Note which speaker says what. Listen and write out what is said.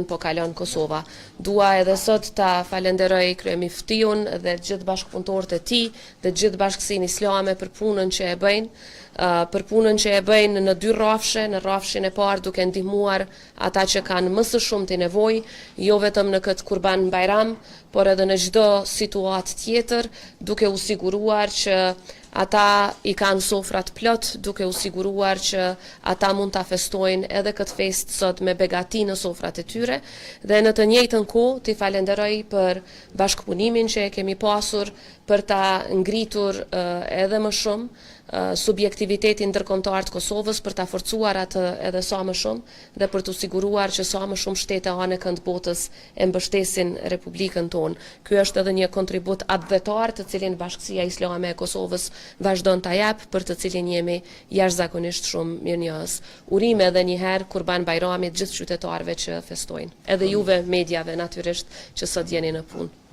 Speaker 1: po kalon Kosova. Dua edhe sot ta falenderoj kryeministrin dhe gjithë bashkëpunëtorët e tij dhe gjithë bashkësinë islame për punën që e bëjnë, në dy rrafshe, në rrafshin e parë duke ndihmuar ata që kanë më së shumti nevojë, jo vetëm në këtë Kurban Bayram, por edhe në çdo situatë tjetër, duke u siguruar që ata i kanë sofrat plot, duke u siguruar që ata mund ta festojnë edhe këtë fest sot me begati në sofrat e tyre, dhe në të njëjtën kohë t'i falenderoj për bashkëpunimin që e kemi pasur për ta ngritur edhe më shumë subjektivitetin ndërkombëtar të Kosovës, për ta forcuar atë edhe sa më shumë dhe për të siguruar që sa më shumë shtete anë kënd botës e mbështesin Republikën tonë. Ky është edhe një kontribut atdhetar të cilin Bashkësia Islame e Kosovës vazhdon ta jap, për të cilin jemi jashtëzakonisht shumë mirënjohës. Urime edhe një herë Kurban Bayramit gjithë qytetarëve që festojnë, edhe juve mediave natyrisht që sot jeni në punë.